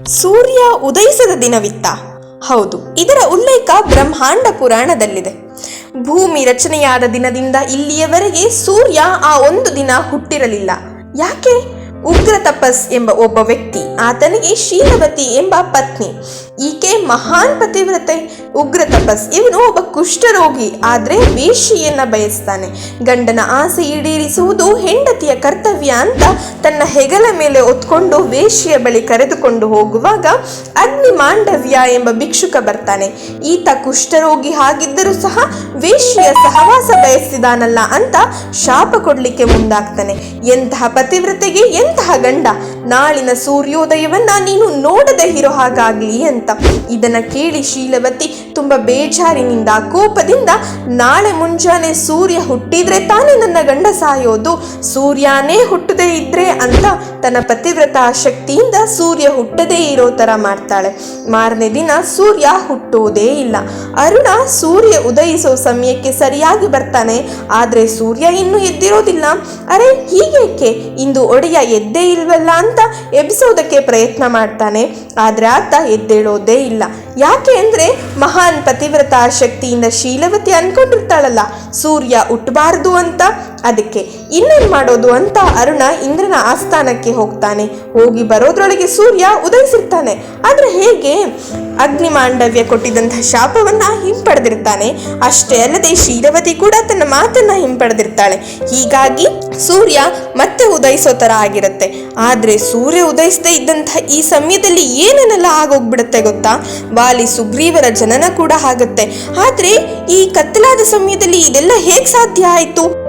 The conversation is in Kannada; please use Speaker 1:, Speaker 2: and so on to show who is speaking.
Speaker 1: ಸೂರ್ಯ ಉದಯಿಸದ ದಿನವಿತ್ತ? ಹೌದು, ಇದರ ಉಲ್ಲೇಖ ಬ್ರಹ್ಮಾಂಡ ಪುರಾಣದಲ್ಲಿದೆ. ಭೂಮಿ ರಚನೆಯಾದ ದಿನದಿಂದ ಇಲ್ಲಿಯವರೆಗೆ ಸೂರ್ಯ ಆ ಒಂದು ದಿನ ಹುಟ್ಟಿರಲಿಲ್ಲ. ಯಾಕೆ? ಉಗ್ರ ತಪಸ್ ಎಂಬ ಒಬ್ಬ ವ್ಯಕ್ತಿ, ಆತನಿಗೆ ಶೀಲವತಿ ಎಂಬ ಪತ್ನಿ. ಈಕೆ ಮಹಾನ್ ಪತಿವ್ರತೆ. ಉಗ್ರ ತಪಸ್ ಇವನು ಒಬ್ಬ ಕುಷ್ಠರೋಗಿ, ಆದ್ರೆ ವೇಶ್ಯೆಯನ್ನ ಬಯಸ್ತಾನೆ. ಗಂಡನ ಆಸೆ ಈಡೇರಿಸುವುದು ಹೆಂಡತಿಯ ಕರ್ತವ್ಯ ಅಂತ ತನ್ನ ಹೆಗಲ ಮೇಲೆ ಹೊತ್ಕೊಂಡು ವೇಶ್ಯೆಯ ಬಳಿ ಕರೆದುಕೊಂಡು ಹೋಗುವಾಗ ಅಗ್ನಿ ಮಾಂಡವ್ಯ ಎಂಬ ಭಿಕ್ಷುಕ ಬರ್ತಾನೆ. ಈತ ಕುಷ್ಠರೋಗಿ ಆಗಿದ್ದರೂ ಸಹ ವೇಶ್ಯೆಯ ಸಹವಾಸ ಬಯಸಿದಾನಲ್ಲ ಅಂತ ಶಾಪ ಕೊಡ್ಲಿಕ್ಕೆ ಮುಂದಾಗ್ತಾನೆ. ಎಂತಹ ಪತಿವ್ರತೆಗೆ ಎಂತಹ ಗಂಡ! ನಾಳಿನ ಸೂರ್ಯೋದಯವನ್ನ ನೀನು ನೋಡದೆ ಇರೋ ಹಾಗಾಗ್ಲಿ ಅಂತ. ಇದನ್ನ ಕೇಳಿ ಶೀಲವತಿ ತುಂಬಾ ಬೇಜಾರಿನಿಂದ, ಕೋಪದಿಂದ, ನಾಳೆ ಮುಂಜಾನೆ ಸೂರ್ಯ ಹುಟ್ಟಿದ್ರೆ ತಾನೇ ನನ್ನ ಗಂಡ ಸಾಯೋದು, ಸೂರ್ಯನೇ ಹುಟ್ಟದೇ ಇದ್ರೆ ಅಂತ ತನ್ನ ಪತಿವ್ರತ ಶಕ್ತಿಯಿಂದ ಸೂರ್ಯ ಹುಟ್ಟದೇ ಇರೋ ತರ ಮಾಡ್ತಾಳೆ. ಮಾರನೇ ದಿನ ಸೂರ್ಯ ಹುಟ್ಟೋದೇ ಇಲ್ಲ. ಅರುಣ ಸೂರ್ಯ ಉದಯಿಸೋ ಸಮಯಕ್ಕೆ ಸರಿಯಾಗಿ ಬರ್ತಾನೆ, ಆದ್ರೆ ಸೂರ್ಯ ಇನ್ನೂ ಎದ್ದಿರೋದಿಲ್ಲ. ಅರೆ ಹೀಗೇಕೆ, ಇಂದು ಒಡೆಯ ಎದ್ದೇ ಇಲ್ವಲ್ಲ ಅಂತ ಎಬ್ಬಿಸೋದಕ್ಕೆ ಪ್ರಯತ್ನ ಮಾಡ್ತಾನೆ. ಆದ್ರೆ ಆತ ಎದ್ದೇಳೋದೇ ಇಲ್ಲ. ಯಾಕೆ ಅಂದ್ರೆ ಮಹಾನ್ ಪತಿವ್ರತ ಶಕ್ತಿಯಿಂದ ಶೀಲವತಿ ಅನ್ಕೊಂಡಿರ್ತಾಳಲ್ಲ ಸೂರ್ಯ ಹುಟ್ಟಬಾರದು ಅಂತ. ಅದಕ್ಕೆ ಇನ್ನೇನ್ ಮಾಡೋದು ಅಂತ ಅರುಣ ಇಂದ್ರನ ಆಸ್ಥಾನಕ್ಕೆ ಹೋಗ್ತಾನೆ. ಹೋಗಿ ಬರೋದ್ರೊಳಗೆ ಸೂರ್ಯ ಉದಯಿಸಿರ್ತಾನೆ. ಆದ್ರೆ ಹೇಗೆ? ಅಗ್ನಿ ಮಾಂಡವ್ಯ ಕೊಟ್ಟಿದ್ದಂತಹ ಶಾಪವನ್ನ ಹಿಂಪಡೆದಿರ್ತಾನೆ. ಅಷ್ಟೇ ಅಲ್ಲದೆ ಶೀಲವತಿ ಕೂಡ ತನ್ನ ಮಾತನ್ನ ಹಿಂಪಡೆದಿರ್ತಾಳೆ. ಹೀಗಾಗಿ ಸೂರ್ಯ ಮತ್ತೆ ಉದಯಿಸೋ ತರ ಆಗಿರುತ್ತೆ. ಆದ್ರೆ ಸೂರ್ಯ ಉದಯಿಸದೇ ಇದ್ದಂತಹ ಈ ಸಮಯದಲ್ಲಿ ಏನೇನೆಲ್ಲ ಆಗೋಗ್ಬಿಡುತ್ತೆ ಗೊತ್ತಾ? ವಾಲಿ ಸುಗ್ರೀವರ ಜನನ ಕೂಡ ಆಗುತ್ತೆ. ಆದ್ರೆ ಈ ಕತ್ತಲಾದ ಸಮಯದಲ್ಲಿ ಇದೆಲ್ಲ ಹೇಗ್ ಸಾಧ್ಯ ಆಯ್ತು?